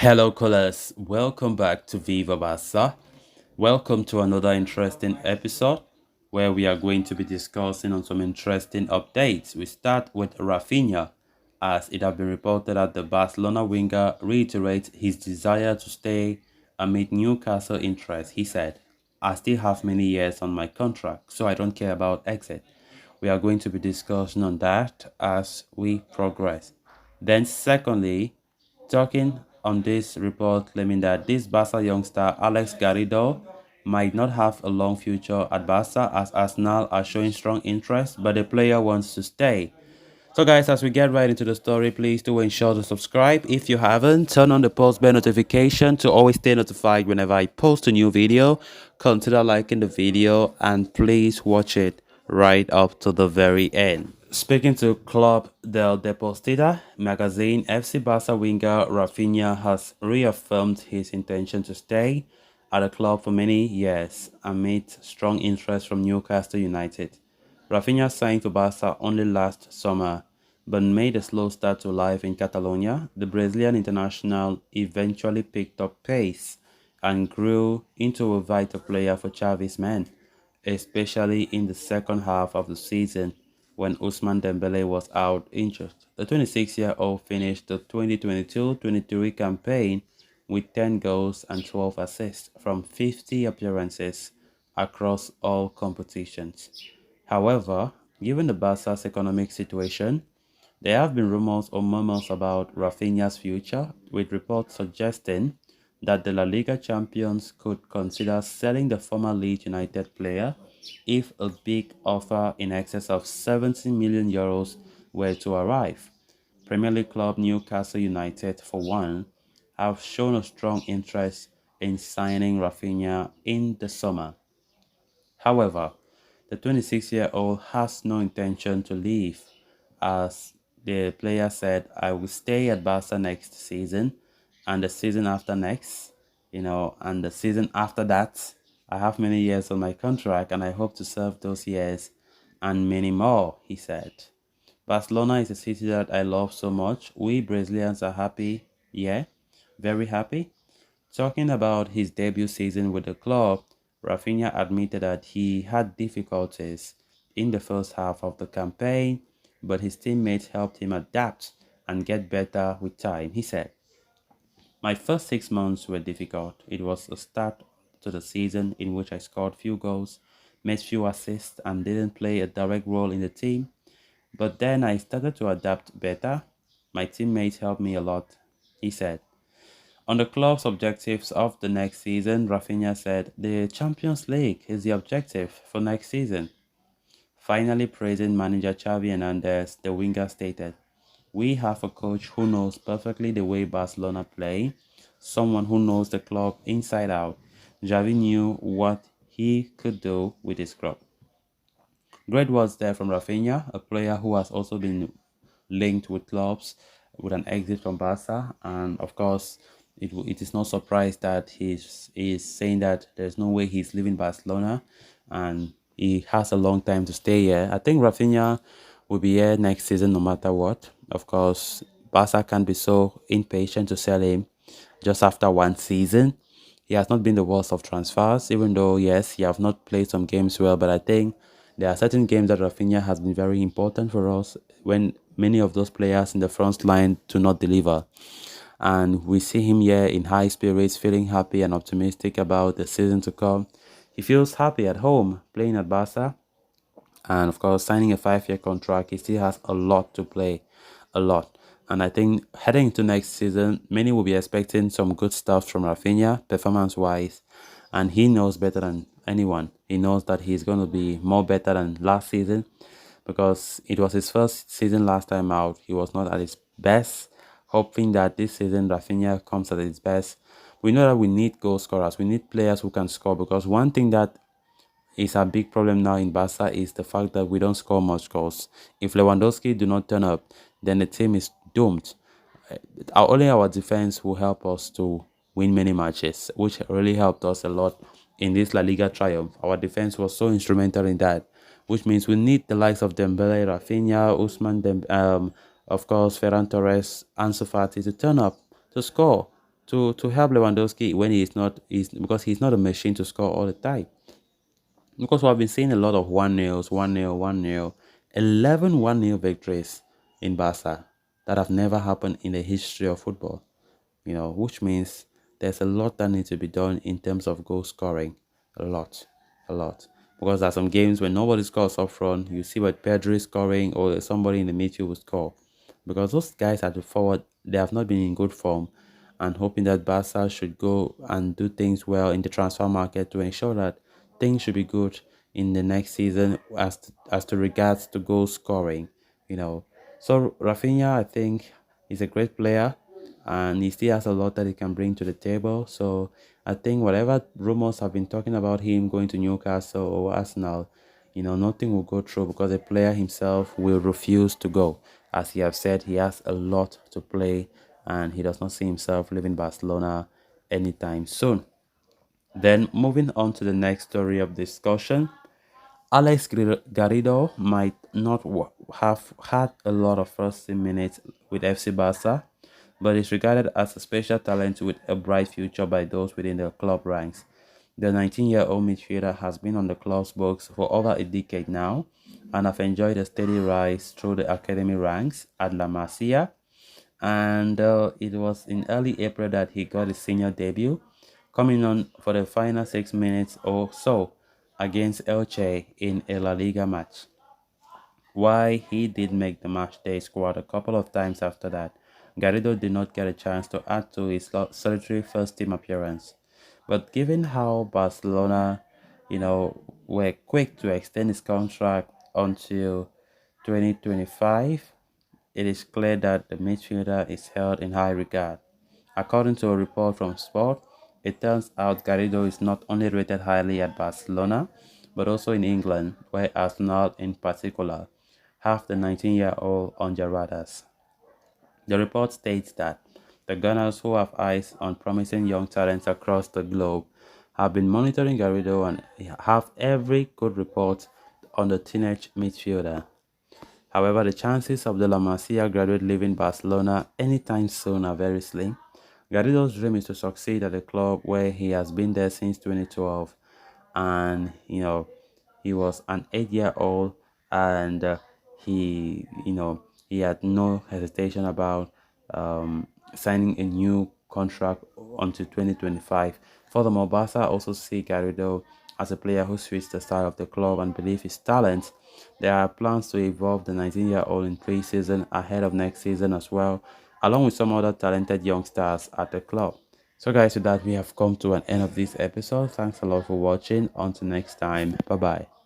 Hello, callers. Welcome back to Viva Basa. Welcome to another interesting episode where we are going to be discussing on some interesting updates. We start with Raphinha, as it has been reported that the Barcelona winger reiterates his desire to stay amid Newcastle interest. He said, "I still have many years on my contract, so I don't care about exit." We are going to be discussing on that as we progress. Then, secondly, talking on this report claiming that this Barca youngster Alex Garrido might not have a long future at Barca as Arsenal are showing strong interest, but the player wants to stay. So guys, as we get right into the story, please do ensure to subscribe. If you haven't, turn on the post bell notification to always stay notified whenever I post a new video. Consider liking the video and please watch it right up to the very end. Speaking to Club del Deportista magazine, FC Barca winger Raphinha has reaffirmed his intention to stay at the club for many years amid strong interest from Newcastle United. Raphinha signed for Barca only last summer, but made a slow start to life in Catalonia. The Brazilian international eventually picked up pace and grew into a vital player for Xavi's men, especially in the second half of the season when Ousmane Dembele was out injured. The 26-year-old finished the 2022-23 campaign with 10 goals and 12 assists from 50 appearances across all competitions. However, given the Barca's economic situation, there have been rumors or murmurs about Raphinha's future, with reports suggesting that the La Liga champions could consider selling the former Leeds United player if a big offer in excess of 70 million euros were to arrive. Premier League club Newcastle United, for one, have shown a strong interest in signing Raphinha in the summer. However, the 26-year-old has no intention to leave, as the player said, "I will stay at Barca next season and the season after next, and the season after that. I have many years on my contract and I hope to serve those years and many more," he said. "Barcelona is a city that I love so much. We Brazilians are happy, yeah, very happy." Talking about his debut season with the club, Raphinha admitted that he had difficulties in the first half of the campaign, but his teammates helped him adapt and get better with time. He said, "My first 6 months were difficult. It was a start to the season in which I scored few goals, made few assists, and didn't play a direct role in the team. But then I started to adapt better. My teammates helped me a lot," he said. On the club's objectives of the next season, Raphinha said, "The Champions League is the objective for next season." Finally praising manager Xavi Hernandez, the winger stated, "We have a coach who knows perfectly the way Barcelona play, someone who knows the club inside out. Xavi knew what he could do with his club." Great words there from Raphinha, a player who has also been linked with clubs with an exit from Barca. And of course, it is no surprise that he's saying that there's no way he's leaving Barcelona and he has a long time to stay here. I think Raphinha will be here next season no matter what. Of course, Barca can be so impatient to sell him just after one season. He has not been the worst of transfers, even though, yes, he have not played some games well, but I think there are certain games that Raphinha has been very important for us when many of those players in the front line do not deliver. And we see him here in high spirits, feeling happy and optimistic about the season to come. He feels happy at home playing at Barca, and of course, signing a 5-year contract. He still has a lot to play, a lot. And I think heading into next season, many will be expecting some good stuff from Raphinha, performance-wise. And he knows better than anyone. He knows that he's going to be more better than last season because it was his first season last time out. He was not at his best. Hoping that this season Raphinha comes at his best. We know that we need goal scorers. We need players who can score, because one thing that is a big problem now in Barca is the fact that we don't score much goals. If Lewandowski do not turn up, then the team is doomed. Only our defense will help us to win many matches, which really helped us a lot in this La Liga triumph. Our defense was so instrumental in that, which means we need the likes of Dembele, Raphinha, of course, Ferran Torres, Ansu Fati to turn up, to score, to help Lewandowski when he's because he's not a machine to score all the time. Because we've been seeing a lot of 1-0, 1-0, 1-0, 11 1-0 victories in Barca that have never happened in the history of football, which means there's a lot that needs to be done in terms of goal scoring. A lot, a lot. Because there are some games when nobody scores up front, you see what Pedri is scoring or somebody in the midfield will score. Because those guys at the forward, they have not been in good form, and hoping that Barca should go and do things well in the transfer market to ensure that things should be good in the next season as to regards to goal scoring, you know. So Rafinha, I think, is a great player, and he still has a lot that he can bring to the table. So I think whatever rumors have been talking about him going to Newcastle or Arsenal, nothing will go through because the player himself will refuse to go. As he has said, he has a lot to play and he does not see himself leaving Barcelona anytime soon. Then moving on to the next story of discussion, Alex Garrido might not have had a lot of first team minutes with FC Barca, but is regarded as a special talent with a bright future by those within the club ranks. The 19-year-old midfielder has been on the club's books for over a decade now and have enjoyed a steady rise through the academy ranks at La Masia, and it was in early April that he got his senior debut, coming on for the final 6 minutes or so against Elche in a La Liga match. While he did make the matchday squad a couple of times after that, Garrido did not get a chance to add to his solitary first-team appearance. But given how Barcelona, were quick to extend his contract until 2025, it is clear that the midfielder is held in high regard. According to a report from Sport, it turns out Garrido is not only rated highly at Barcelona, but also in England, where Arsenal in particular have the 19-year-old on their radars. The report states that the Gunners, who have eyes on promising young talents across the globe, have been monitoring Garrido and have every good report on the teenage midfielder. However, the chances of the La Masia graduate leaving Barcelona anytime soon are very slim. Garrido's dream is to succeed at a club where he has been there since 2012, and he was an 8-year-old, and he had no hesitation about signing a new contract until 2025. Furthermore, Barca also see Garrido as a player who suits the style of the club and believe his talent. There are plans to evolve the 19-year-old in pre-season ahead of next season as well, along with some other talented young stars at the club. So guys, with that we have come to an end of this episode. Thanks a lot for watching. Until next time, bye bye.